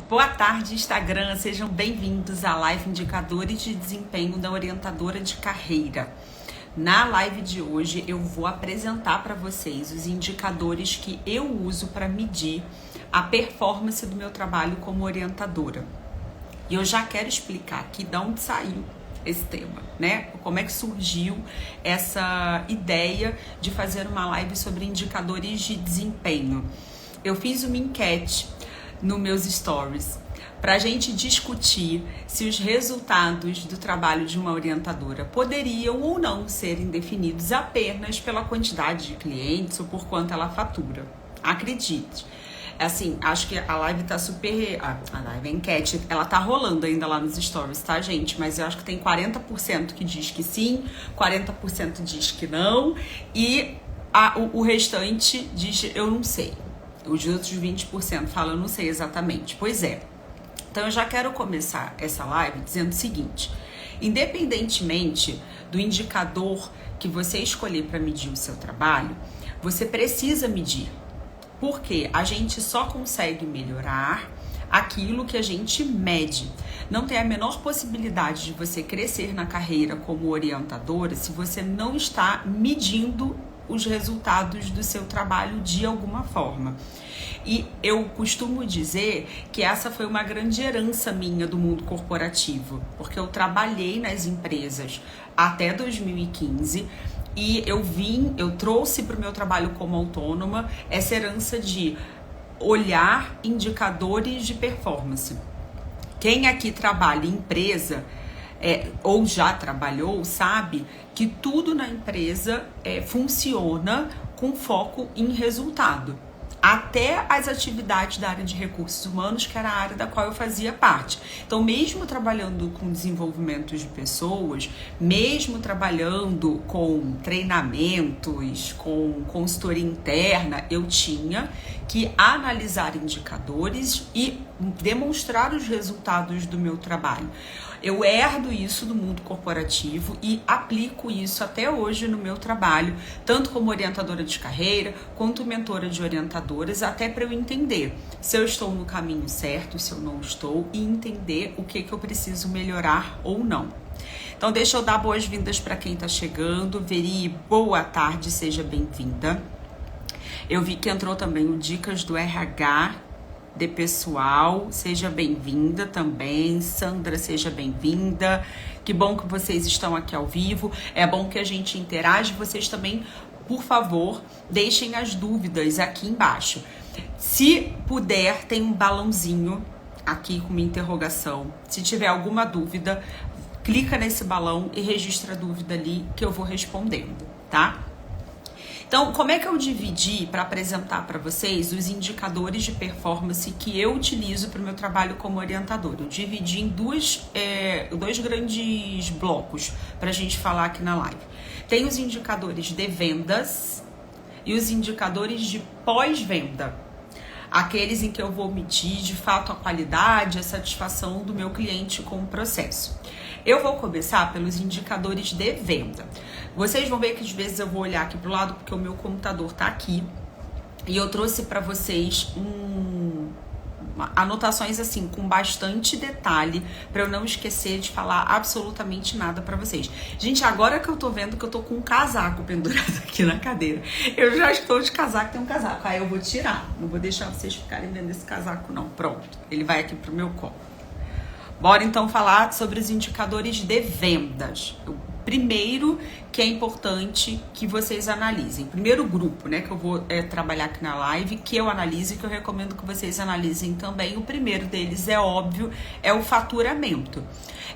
Boa tarde, Instagram. Sejam bem-vindos à live Indicadores de Desempenho da Orientadora de Carreira. Na live de hoje, eu vou apresentar para vocês os indicadores que eu uso para medir a performance do meu trabalho como orientadora. E eu já quero explicar aqui de onde saiu esse tema, né? Como é que surgiu essa ideia de fazer uma live sobre indicadores de desempenho. Eu fiz uma enquete nos meus stories para a gente discutir se os resultados do trabalho de uma orientadora poderiam ou não serem definidos apenas pela quantidade de clientes ou por quanto ela fatura. Acredite. Assim, acho que a live tá super... a enquete, ela tá rolando ainda lá nos stories, tá, gente? Mas eu acho que tem 40% que diz que sim, 40% diz que não, e o restante diz eu não sei. Os outros 20% falam eu não sei exatamente. Pois é. Então eu já quero começar essa live dizendo o seguinte: independentemente do indicador que você escolher para medir o seu trabalho, você precisa medir. Porque a gente só consegue melhorar aquilo que a gente mede. Não tem a menor possibilidade de você crescer na carreira como orientadora se você não está medindo os resultados do seu trabalho de alguma forma. E eu costumo dizer que essa foi uma grande herança minha do mundo corporativo, porque eu trabalhei nas empresas até 2015 e eu trouxe para o meu trabalho como autônoma essa herança de olhar indicadores de performance. Quem aqui trabalha em empresa ou já trabalhou, sabe que tudo na empresa funciona com foco em resultado. Até as atividades da área de recursos humanos, que era a área da qual eu fazia parte. Então, mesmo trabalhando com desenvolvimento de pessoas, mesmo trabalhando com treinamentos, com consultoria interna, eu tinha que analisar indicadores e demonstrar os resultados do meu trabalho. Eu herdo isso do mundo corporativo e aplico isso até hoje no meu trabalho, tanto como orientadora de carreira, quanto mentora de orientadoras, até para eu entender se eu estou no caminho certo, se eu não estou, e entender o que eu preciso melhorar ou não. Então, deixa eu dar boas-vindas para quem está chegando. Veri, boa tarde, seja bem-vinda. Eu vi que entrou também o Dicas do RH de pessoal, seja bem-vinda também. Sandra, seja bem-vinda. Que bom que vocês estão aqui ao vivo. É bom que a gente interage. Vocês também, por favor, deixem as dúvidas aqui embaixo. Se puder, tem um balãozinho aqui com uma interrogação. Se tiver alguma dúvida, clica nesse balão e registra a dúvida ali que eu vou respondendo, tá? Então, como é que eu dividi para apresentar para vocês os indicadores de performance que eu utilizo para o meu trabalho como orientadora? Eu dividi em dois grandes blocos para a gente falar aqui na live. Tem os indicadores de vendas e os indicadores de pós-venda. Aqueles em que eu vou medir de fato a qualidade, a satisfação do meu cliente com o processo. Eu vou começar pelos indicadores de venda. Vocês vão ver que às vezes eu vou olhar aqui pro lado porque o meu computador tá aqui e eu trouxe para vocês anotações assim com bastante detalhe para eu não esquecer de falar absolutamente nada para vocês. Gente, agora que eu tô vendo que eu tô com um casaco pendurado aqui na cadeira, eu já estou de casaco, tem um casaco, aí eu vou tirar, não vou deixar vocês ficarem vendo esse casaco não, pronto, ele vai aqui pro meu colo. Bora então falar sobre os indicadores de vendas. O primeiro que é importante que vocês analisem. Primeiro grupo, né, que eu vou trabalhar aqui na live, que eu analiso e que eu recomendo que vocês analisem também. O primeiro deles, é óbvio, é o faturamento.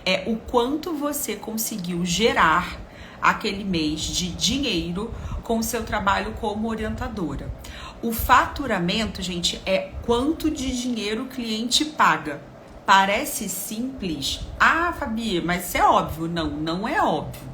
É o quanto você conseguiu gerar aquele mês de dinheiro com o seu trabalho como orientadora. O faturamento, gente, é quanto de dinheiro o cliente paga. Parece simples. Ah, Fabi, mas isso é óbvio. Não, não é óbvio.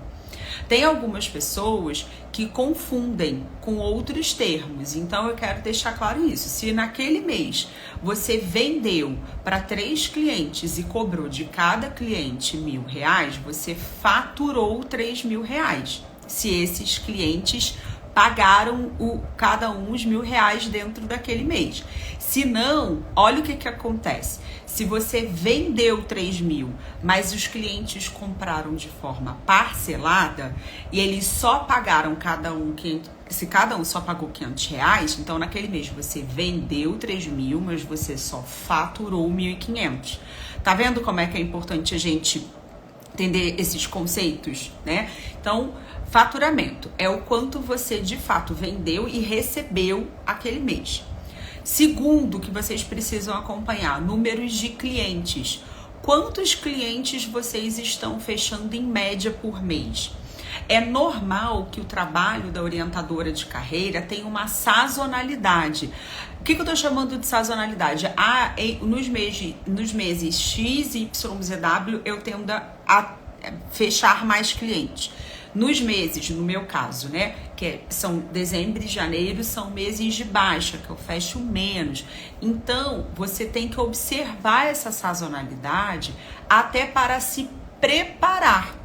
Tem algumas pessoas que confundem com outros termos. Então, eu quero deixar claro isso. Se naquele mês você vendeu para 3 clientes e cobrou de cada cliente R$1.000, você faturou R$3.000. Se esses clientes pagaram cada um os R$1.000 dentro daquele mês. Se não, olha o que acontece. Se você vendeu 3.000, mas os clientes compraram de forma parcelada e eles só pagaram se cada um só pagou R$500, então naquele mês você vendeu 3.000, mas você só faturou 1.500. Tá vendo como é que é importante a gente entender esses conceitos, né? Então, faturamento é o quanto você de fato vendeu e recebeu aquele mês. Segundo, que vocês precisam acompanhar, números de clientes. Quantos clientes vocês estão fechando em média por mês? É normal que o trabalho da orientadora de carreira tenha uma sazonalidade. O que eu estou chamando de sazonalidade? Nos meses X, Y, ZW, eu tendo a fechar mais clientes. Nos meses, no meu caso, né, são dezembro e janeiro, são meses de baixa, que eu fecho menos. Então, você tem que observar essa sazonalidade até para se preparar.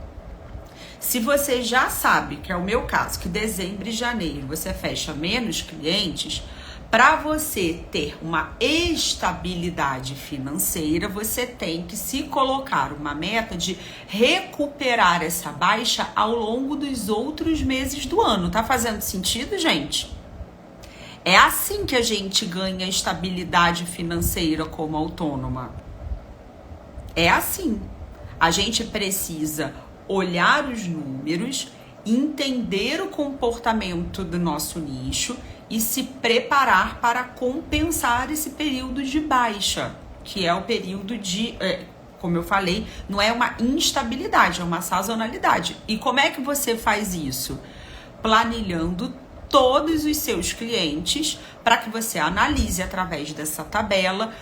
Se você já sabe, que é o meu caso, que dezembro e janeiro você fecha menos clientes, para você ter uma estabilidade financeira, você tem que se colocar uma meta de recuperar essa baixa ao longo dos outros meses do ano. Tá fazendo sentido, gente? É assim que a gente ganha estabilidade financeira como autônoma. É assim. A gente precisa olhar os números, entender o comportamento do nosso nicho e se preparar para compensar esse período de baixa, que é o período de, como eu falei, não é uma instabilidade, é uma sazonalidade. E como é que você faz isso? Planilhando todos os seus clientes para que você analise através dessa tabela,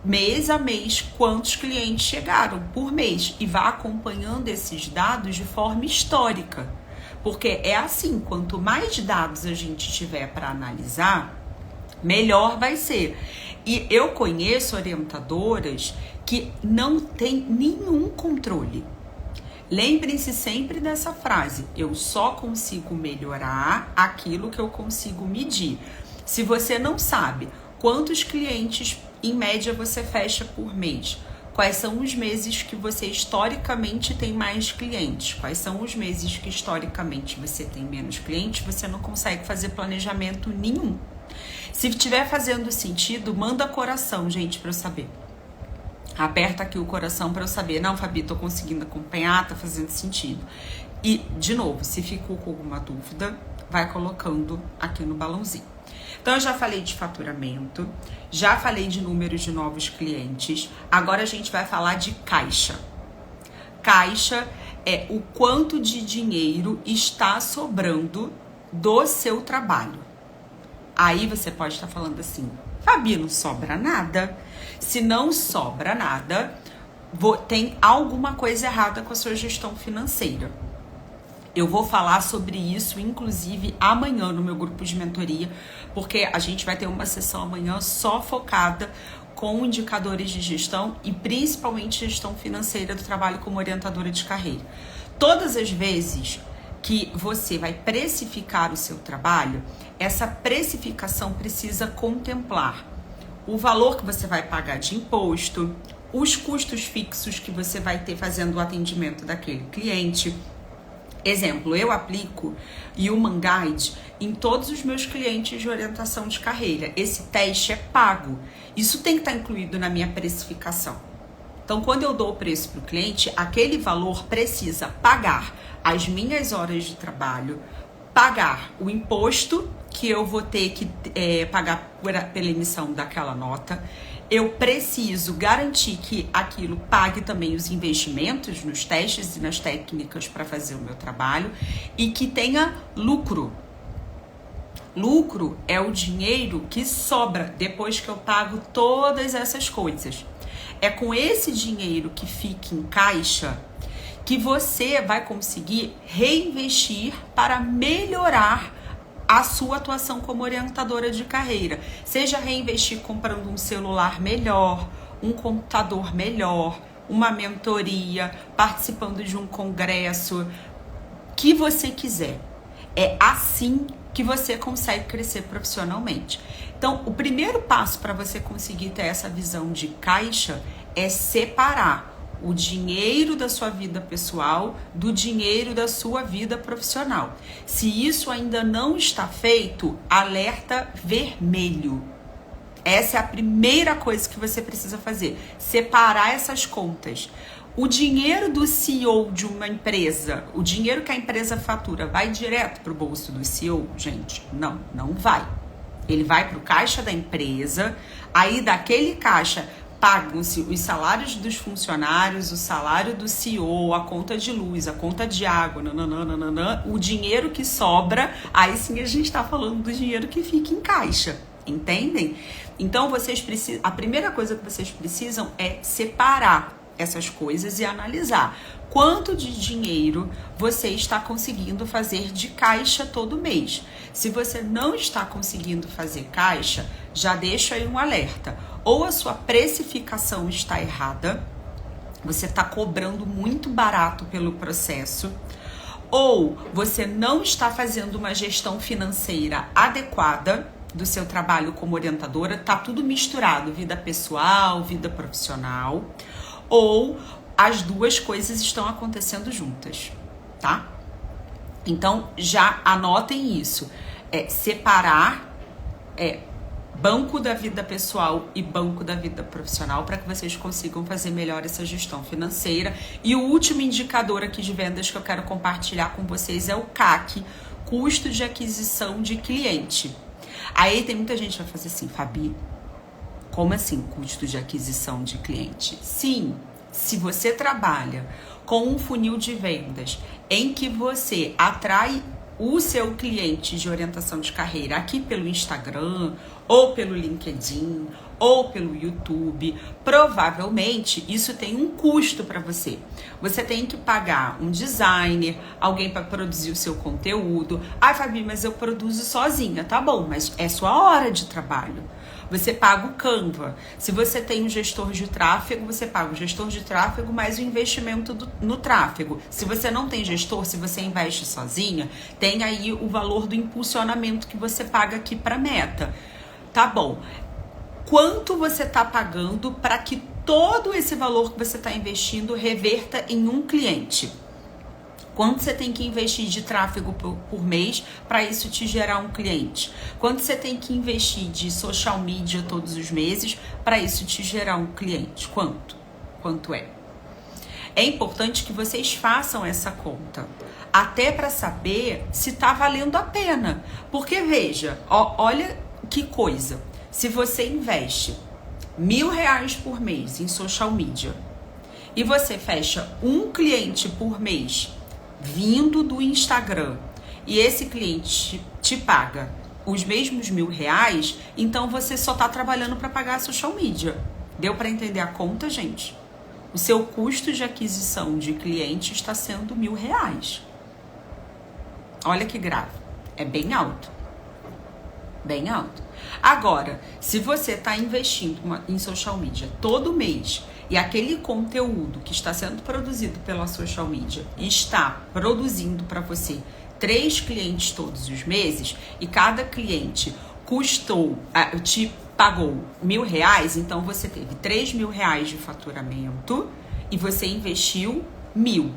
mês a mês, quantos clientes chegaram por mês e vá acompanhando esses dados de forma histórica. Porque é assim, quanto mais dados a gente tiver para analisar, melhor vai ser. E eu conheço orientadoras que não têm nenhum controle. Lembrem-se sempre dessa frase: eu só consigo melhorar aquilo que eu consigo medir. Se você não sabe quantos clientes em média você fecha por mês, quais são os meses que você historicamente tem mais clientes, quais são os meses que historicamente você tem menos clientes, você não consegue fazer planejamento nenhum. Se estiver fazendo sentido, manda coração, gente, para eu saber. Aperta aqui o coração para eu saber. Não, Fabi, tô conseguindo acompanhar, tá fazendo sentido. E, de novo, se ficou com alguma dúvida, vai colocando aqui no balãozinho. Então, eu já falei de faturamento, já falei de números de novos clientes. Agora a gente vai falar de caixa. Caixa é o quanto de dinheiro está sobrando do seu trabalho. Aí você pode estar falando assim: Fabi, não sobra nada. Se não sobra nada, tem alguma coisa errada com a sua gestão financeira. Eu vou falar sobre isso, inclusive, amanhã no meu grupo de mentoria, porque a gente vai ter uma sessão amanhã só focada com indicadores de gestão e principalmente gestão financeira do trabalho como orientadora de carreira. Todas as vezes que você vai precificar o seu trabalho, essa precificação precisa contemplar o valor que você vai pagar de imposto, os custos fixos que você vai ter fazendo o atendimento daquele cliente. Exemplo, eu aplico Human Guide em todos os meus clientes de orientação de carreira. Esse teste é pago. Isso tem que estar incluído na minha precificação. Então, quando eu dou o preço para o cliente, aquele valor precisa pagar as minhas horas de trabalho, pagar o imposto que eu vou ter que pagar pela emissão daquela nota. Eu preciso garantir que aquilo pague também os investimentos nos testes e nas técnicas para fazer o meu trabalho e que tenha lucro. Lucro é o dinheiro que sobra depois que eu pago todas essas coisas. É com esse dinheiro que fica em caixa que você vai conseguir reinvestir para melhorar a sua atuação como orientadora de carreira. Seja reinvestir comprando um celular melhor, um computador melhor, uma mentoria, participando de um congresso, que você quiser. É assim que você consegue crescer profissionalmente. Então, o primeiro passo para você conseguir ter essa visão de caixa é separar o dinheiro da sua vida pessoal do dinheiro da sua vida profissional. Se isso ainda não está feito, alerta vermelho. Essa é a primeira coisa que você precisa fazer, separar essas contas. O dinheiro do CEO de uma empresa, o dinheiro que a empresa fatura, vai direto para o bolso do CEO? Gente, não vai. Ele vai para o caixa da empresa, aí daquele caixa pagam-se os salários dos funcionários, o salário do CEO, a conta de luz, a conta de água, o dinheiro que sobra, aí sim a gente está falando do dinheiro que fica em caixa, entendem? Então vocês precisam, a primeira coisa que vocês precisam é separar essas coisas e analisar quanto de dinheiro você está conseguindo fazer de caixa todo mês. Se você não está conseguindo fazer caixa, já deixa aí um alerta. Ou a sua precificação está errada, você está cobrando muito barato pelo processo, ou você não está fazendo uma gestão financeira adequada do seu trabalho como orientadora, tá tudo misturado, vida pessoal, vida profissional, ou as duas coisas estão acontecendo juntas, tá? Então, já anotem isso. Separar banco da vida pessoal e banco da vida profissional para que vocês consigam fazer melhor essa gestão financeira. E o último indicador aqui de vendas que eu quero compartilhar com vocês é o CAC, custo de aquisição de cliente. Aí tem muita gente que vai fazer assim, Fabi, como assim custo de aquisição de cliente? Sim, se você trabalha com um funil de vendas em que você atrai o seu cliente de orientação de carreira aqui pelo Instagram, ou pelo LinkedIn, ou pelo YouTube, provavelmente isso tem um custo para você. Você tem que pagar um designer, alguém para produzir o seu conteúdo. Ai, Fabi, mas eu produzo sozinha. Tá bom, mas é sua hora de trabalho. Você paga o Canva. Se você tem um gestor de tráfego, você paga o gestor de tráfego mais o investimento no tráfego. Se você não tem gestor, se você investe sozinha, tem aí o valor do impulsionamento que você paga aqui para Meta. Tá bom. Quanto você está pagando para que todo esse valor que você está investindo reverta em um cliente? Quanto você tem que investir de tráfego por mês para isso te gerar um cliente? Quanto você tem que investir de social media todos os meses para isso te gerar um cliente? Quanto? Quanto é? É importante que vocês façam essa conta, até para saber se está valendo a pena. Porque veja, olha que coisa. Se você investe R$1.000 por mês em social media e você fecha um cliente por mês vindo do Instagram e esse cliente te paga os mesmos R$1.000, então você só está trabalhando para pagar a social media. Deu para entender a conta, gente? O seu custo de aquisição de cliente está sendo R$1.000. Olha que grave. É bem alto. Bem alto. Agora, se você está investindo em social media todo mês e aquele conteúdo que está sendo produzido pela social media está produzindo para você 3 clientes todos os meses e cada cliente te pagou R$1.000, então você teve R$3.000 de faturamento e você investiu 1.000.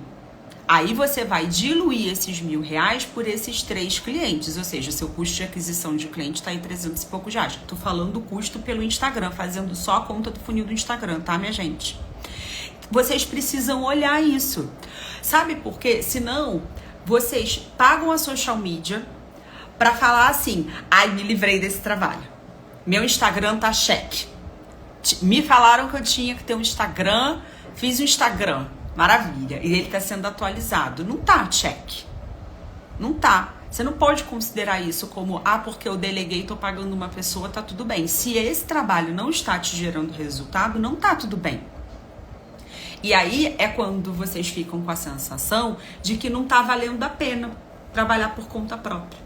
Aí você vai diluir esses R$1.000 por esses 3 clientes, ou seja, seu custo de aquisição de cliente está em 300 e poucos reais. Tô falando do custo pelo Instagram, fazendo só a conta do funil do Instagram, tá, minha gente? Vocês precisam olhar isso. Sabe por quê? Senão, vocês pagam a social media para falar assim, ai, me livrei desse trabalho. Meu Instagram tá cheque. Me falaram que eu tinha que ter um Instagram, fiz um Instagram. Maravilha. E ele está sendo atualizado. Não tá, check. Não tá. Você não pode considerar isso como, porque eu deleguei, tô pagando uma pessoa, tá tudo bem. Se esse trabalho não está te gerando resultado, não tá tudo bem. E aí é quando vocês ficam com a sensação de que não tá valendo a pena trabalhar por conta própria.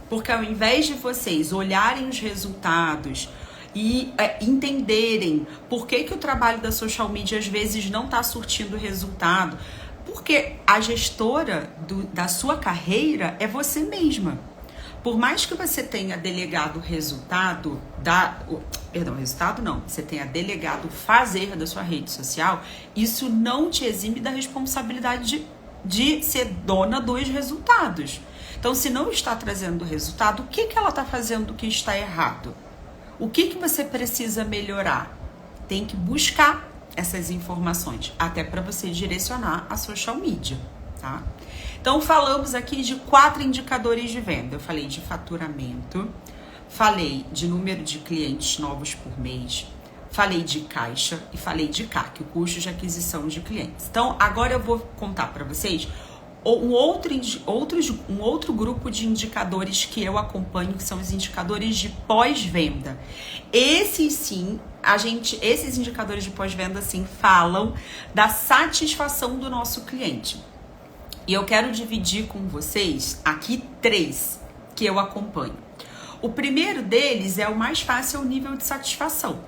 Porque ao invés de vocês olharem os resultados e entenderem por que o trabalho da social media às vezes não está surtindo resultado, porque a gestora da sua carreira é você mesma. Por mais que você tenha delegado resultado você tenha delegado fazer da sua rede social, isso não te exime da responsabilidade de ser dona dos resultados. Então, se não está trazendo resultado, o que ela está fazendo que está errado? O que você precisa melhorar? Tem que buscar essas informações, até para você direcionar a social media, tá? Então, falamos aqui de 4 indicadores de venda. Eu falei de faturamento, falei de número de clientes novos por mês, falei de caixa e falei de CAC, o custo de aquisição de clientes. Então, agora eu vou contar para vocês um outro grupo de indicadores que eu acompanho, que são os indicadores de pós-venda. Esses sim, esses indicadores de pós-venda sim falam da satisfação do nosso cliente. E eu quero dividir com vocês aqui 3 que eu acompanho. O primeiro deles é o mais fácil, é o nível de satisfação.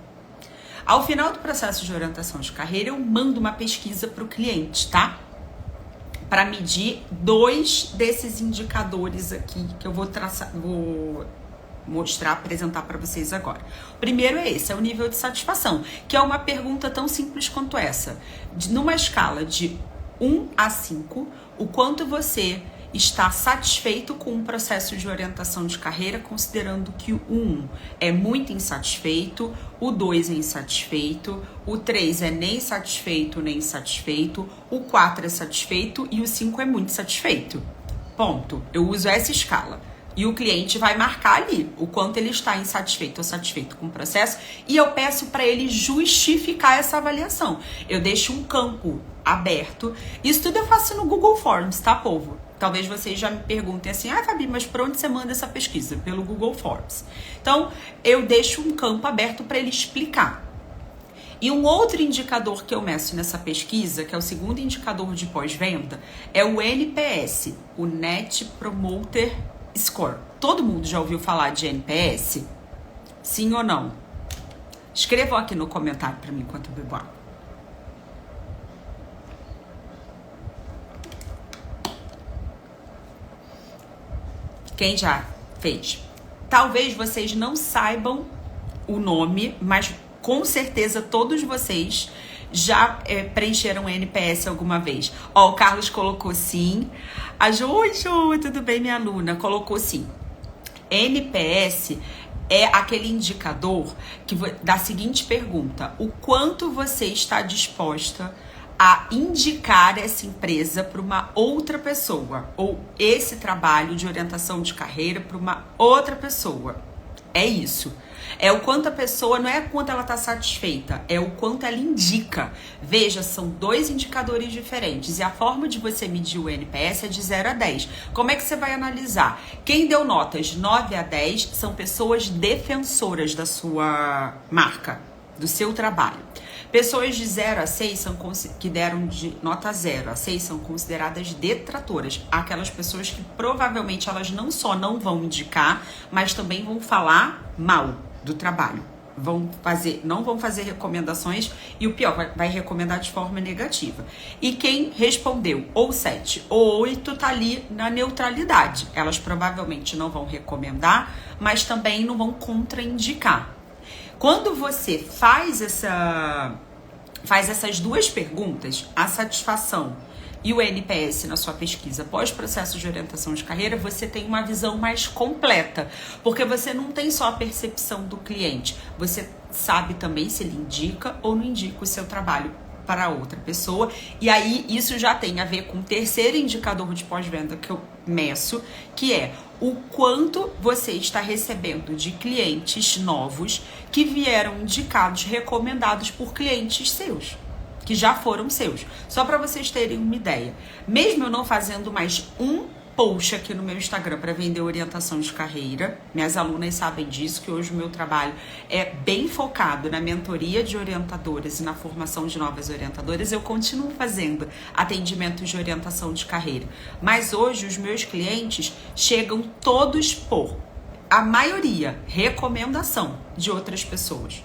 Ao final do processo de orientação de carreira, eu mando uma pesquisa para o cliente, tá? Para medir 2 desses indicadores aqui que eu vou mostrar, apresentar para vocês agora. O primeiro é esse, é o nível de satisfação, que é uma pergunta tão simples quanto essa. Numa escala de 1 a 5, o quanto você está satisfeito com o processo de orientação de carreira, considerando que o 1 é muito insatisfeito, o 2 é insatisfeito, o 3 é nem satisfeito nem insatisfeito, o 4 é satisfeito e o 5 é muito satisfeito. Ponto. Eu uso essa escala. E o cliente vai marcar ali o quanto ele está insatisfeito ou satisfeito com o processo, e eu peço para ele justificar essa avaliação. Eu deixo um campo aberto. Isso tudo eu faço no Google Forms, tá, povo? Talvez vocês já me perguntem assim, Fabi, mas por onde você manda essa pesquisa? Pelo Google Forms. Então, eu deixo um campo aberto para ele explicar. E um outro indicador que eu meço nessa pesquisa, que é o segundo indicador de pós-venda, é o NPS, o Net Promoter Score. Todo mundo já ouviu falar de NPS? Sim ou não? Escrevam aqui no comentário para mim enquanto eu bebo água. Quem já fez? Talvez vocês não saibam o nome, mas com certeza todos vocês já preencheram NPS alguma vez. Ó, o Carlos colocou sim. A Jo, tudo bem, minha aluna? Colocou sim. NPS é aquele indicador que da seguinte pergunta: o quanto você está disposta a indicar essa empresa para uma outra pessoa, ou esse trabalho de orientação de carreira para uma outra pessoa. É isso. É o quanto a pessoa, não é o quanto ela está satisfeita, é o quanto ela indica. Veja, são 2 indicadores diferentes e a forma de você medir o NPS é de 0 a 10. Como é que você vai analisar? Quem deu notas 9 a 10 são pessoas defensoras da sua marca, do seu trabalho. Pessoas de 0 a 6 que deram de nota 0 a 6 são consideradas detratoras. Aquelas pessoas que provavelmente elas não só não vão indicar, mas também vão falar mal do trabalho. Não vão fazer recomendações e o pior, vai recomendar de forma negativa. E quem respondeu ou 7 ou 8 tá ali na neutralidade. Elas provavelmente não vão recomendar, mas também não vão contraindicar. Quando você faz essas 2 perguntas, a satisfação e o NPS na sua pesquisa pós-processo de orientação de carreira, você tem uma visão mais completa, porque você não tem só a percepção do cliente, você sabe também se ele indica ou não indica o seu trabalho para outra pessoa, e aí isso já tem a ver com o terceiro indicador de pós-venda que eu meço, que é o quanto você está recebendo de clientes novos que vieram indicados, recomendados por clientes seus, que já foram seus. Só para vocês terem uma ideia. Mesmo eu não fazendo mais um post aqui no meu Instagram para vender orientação de carreira, minhas alunas sabem disso, que hoje o meu trabalho é bem focado na mentoria de orientadoras e na formação de novas orientadoras. Eu continuo fazendo atendimentos de orientação de carreira, mas hoje os meus clientes chegam todos por, a maioria, recomendação de outras pessoas,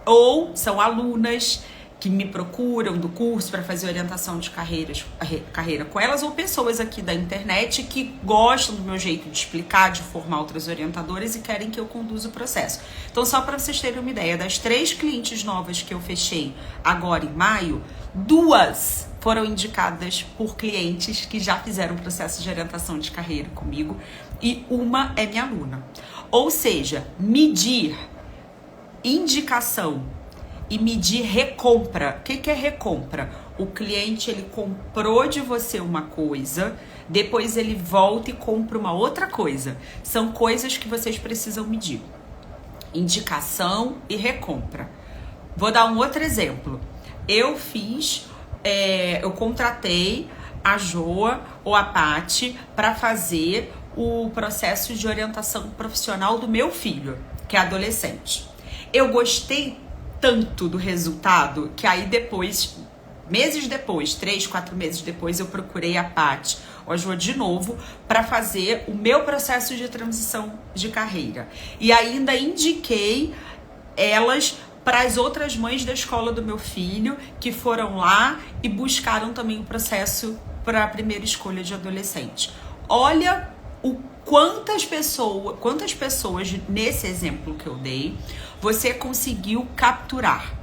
ou são alunas que me procuram do curso para fazer orientação de carreira com elas, ou pessoas aqui da internet que gostam do meu jeito de explicar, de formar outras orientadoras e querem que eu conduza o processo. Então, só para vocês terem uma ideia, das 3 clientes novas que eu fechei agora em maio, 2 foram indicadas por clientes que já fizeram o processo de orientação de carreira comigo e uma é minha aluna. Ou seja, medir indicação e medir recompra. O que é recompra? O cliente, ele comprou de você uma coisa, depois ele volta e compra uma outra coisa. São coisas que vocês precisam medir. Indicação e recompra. Vou dar um outro exemplo. Eu contratei a Joa ou a Paty para fazer o processo de orientação profissional do meu filho, que é adolescente. Eu gostei tanto do resultado que aí depois, meses depois, 3, 4 meses depois, eu procurei a Paty ou a Joa de novo para fazer o meu processo de transição de carreira. E ainda indiquei elas para as outras mães da escola do meu filho que foram lá e buscaram também o processo para a primeira escolha de adolescente. Olha quantas pessoas nesse exemplo que eu dei você conseguiu capturar.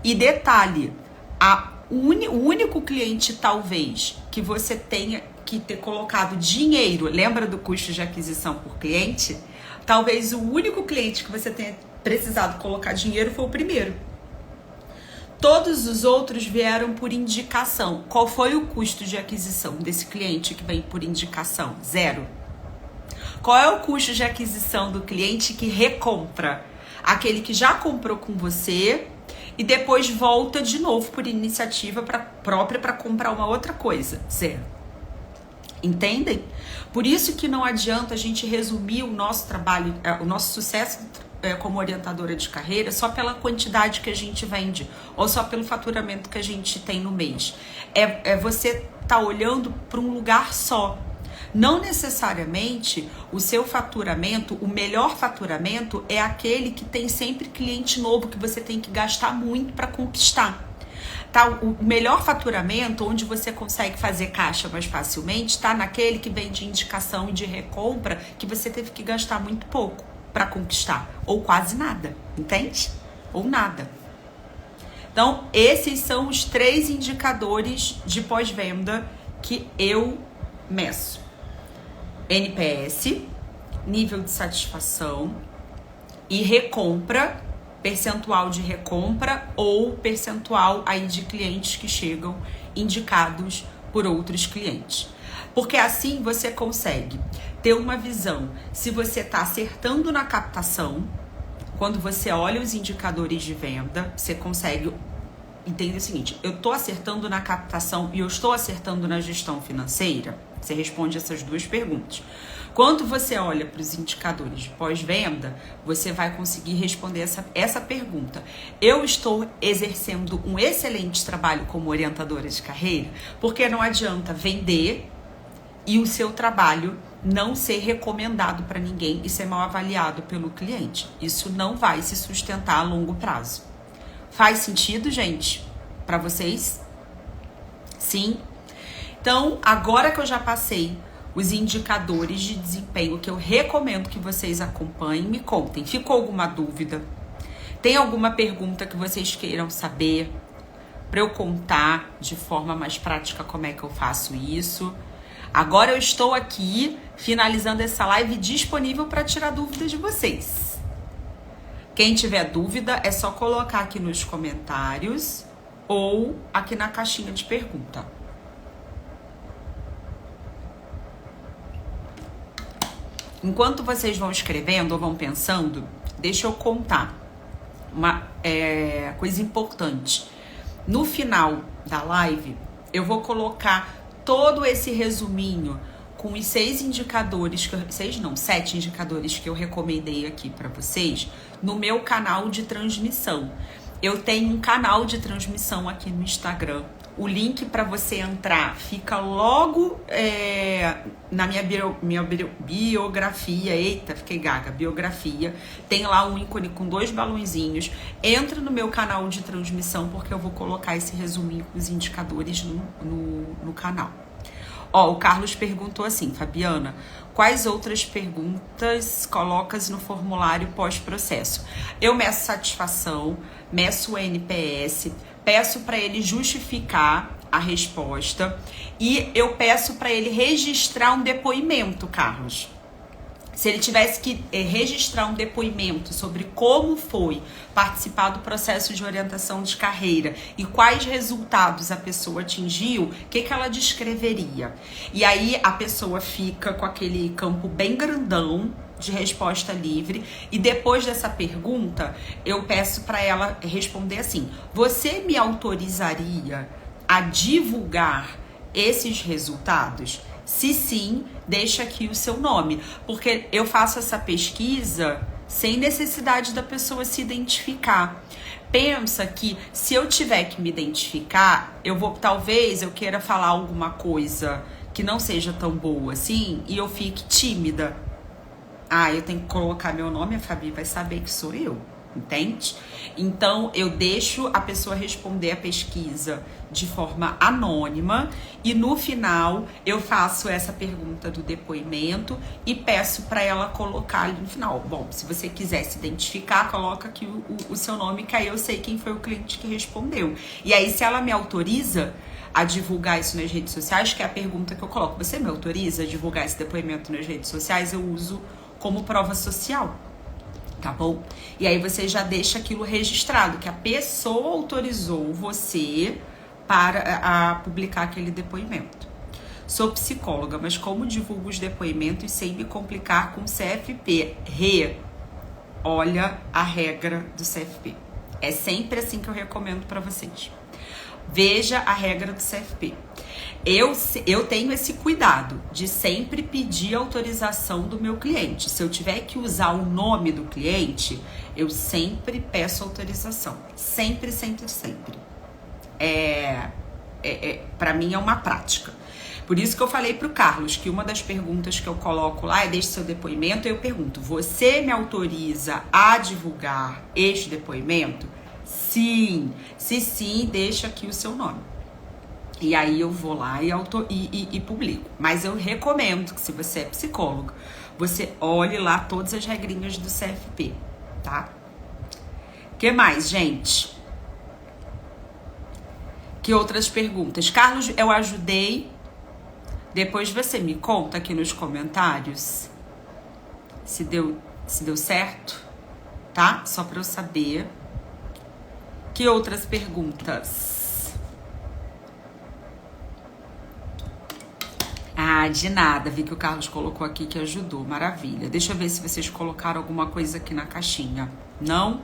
E detalhe, o único cliente talvez que você tenha que ter colocado dinheiro, lembra do custo de aquisição por cliente? Talvez o único cliente que você tenha precisado colocar dinheiro foi o primeiro. Todos os outros vieram por indicação. Qual foi o custo de aquisição desse cliente que vem por indicação? 0. Qual é o custo de aquisição do cliente que recompra? Aquele que já comprou com você e depois volta de novo por iniciativa própria para comprar uma outra coisa. 0. Entendem? Por isso que não adianta a gente resumir o nosso trabalho, o nosso sucesso como orientadora de carreira só pela quantidade que a gente vende ou só pelo faturamento que a gente tem no mês. Você tá olhando para um lugar só. Não necessariamente o seu faturamento, o melhor faturamento é aquele que tem sempre cliente novo que você tem que gastar muito para conquistar. Tá? O melhor faturamento, onde você consegue fazer caixa mais facilmente, está naquele que vem de indicação e de recompra que você teve que gastar muito pouco para conquistar, ou quase nada, entende? Ou nada. Então, esses são os 3 indicadores de pós-venda que eu meço. NPS, nível de satisfação e recompra, percentual de recompra ou percentual aí de clientes que chegam indicados por outros clientes. Porque assim você consegue ter uma visão se você está acertando na captação. Quando você olha os indicadores de venda, você consegue entender o seguinte: eu estou acertando na captação e eu estou acertando na gestão financeira? Você responde essas 2 perguntas. Quando você olha para os indicadores de pós-venda, você vai conseguir responder essa pergunta. Eu estou exercendo um excelente trabalho como orientadora de carreira? Porque não adianta vender e o seu trabalho não ser recomendado para ninguém e ser mal avaliado pelo cliente. Isso não vai se sustentar a longo prazo. Faz sentido, gente? Para vocês? Sim? Então, agora que eu já passei os indicadores de desempenho que eu recomendo que vocês acompanhem, me contem. Ficou alguma dúvida? Tem alguma pergunta que vocês queiram saber? Para eu contar de forma mais prática como é que eu faço isso? Agora eu estou aqui finalizando essa live disponível para tirar dúvidas de vocês. Quem tiver dúvida é só colocar aqui nos comentários ou aqui na caixinha de pergunta. Enquanto vocês vão escrevendo ou vão pensando, deixa eu contar uma coisa importante. No final da live, eu vou colocar todo esse resuminho com os 7 indicadores que eu recomendei aqui para vocês no meu canal de transmissão. Eu tenho um canal de transmissão aqui no Instagram, O link para você entrar fica logo na minha biografia. Eita, fiquei gaga. Biografia. Tem lá um ícone com 2 balãozinhos. Entra no meu canal de transmissão, porque eu vou colocar esse resuminho com os indicadores no canal. Ó, o Carlos perguntou assim: Fabiana, quais outras perguntas colocas no formulário pós-processo? Eu meço satisfação, meço o NPS, peço para ele justificar a resposta e eu peço para ele registrar um depoimento, Carlos. Se ele tivesse que registrar um depoimento sobre como foi participar do processo de orientação de carreira e quais resultados a pessoa atingiu, o que ela descreveria? E aí a pessoa fica com aquele campo bem grandão de resposta livre e depois dessa pergunta eu peço para ela responder assim: você me autorizaria a divulgar esses resultados? Se sim, deixa aqui o seu nome, porque eu faço essa pesquisa sem necessidade da pessoa se identificar. Pensa que se eu tiver que me identificar, talvez eu queira falar alguma coisa que não seja tão boa assim e eu fique tímida. Ah, eu tenho que colocar meu nome, a Fabi vai saber que sou eu, entende? Então, eu deixo a pessoa responder a pesquisa de forma anônima e no final eu faço essa pergunta do depoimento e peço para ela colocar ali no final. Bom, se você quiser se identificar, coloca aqui o seu nome, que aí eu sei quem foi o cliente que respondeu. E aí, se ela me autoriza a divulgar isso nas redes sociais, que é a pergunta que eu coloco: você me autoriza a divulgar esse depoimento nas redes sociais? Eu uso como prova social, tá bom? E aí você já deixa aquilo registrado, que a pessoa autorizou você para publicar aquele depoimento. Sou psicóloga, mas como divulgo os depoimentos sem me complicar com o CFP? Olha a regra do CFP. É sempre assim que eu recomendo para vocês. Veja a regra do CFP. Eu tenho esse cuidado de sempre pedir autorização do meu cliente. Se eu tiver que usar o nome do cliente, eu sempre peço autorização. Sempre, sempre, sempre. Para mim é uma prática. Por isso que eu falei pro Carlos que uma das perguntas que eu coloco lá é: deixe seu depoimento. Eu pergunto: você me autoriza a divulgar este depoimento? Sim. Se sim, deixa aqui o seu nome. E aí eu vou lá e publico. Mas eu recomendo que, se você é psicólogo, você olhe lá todas as regrinhas do CFP, tá? O que mais, gente? Que outras perguntas? Carlos, eu ajudei. Depois você me conta aqui nos comentários se deu certo, tá? Só pra eu saber. Que outras perguntas? Ah, de nada. Vi que o Carlos colocou aqui que ajudou. Maravilha. Deixa eu ver se vocês colocaram alguma coisa aqui na caixinha. Não?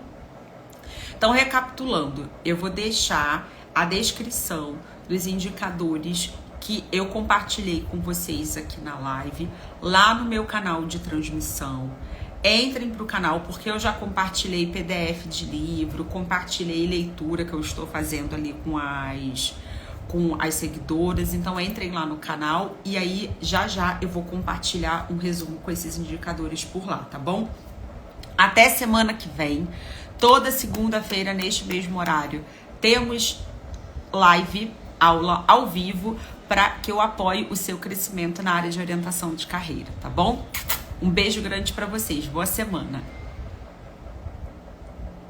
Então, recapitulando, eu vou deixar a descrição dos indicadores que eu compartilhei com vocês aqui na live, lá no meu canal de transmissão. Entrem para o canal, porque eu já compartilhei PDF de livro, compartilhei leitura que eu estou fazendo ali com as seguidoras. Então entrem lá no canal e aí já eu vou compartilhar um resumo com esses indicadores por lá, tá bom? Até semana que vem, toda segunda-feira neste mesmo horário, temos aula ao vivo para que eu apoie o seu crescimento na área de orientação de carreira, tá bom? Um beijo grande para vocês, boa semana!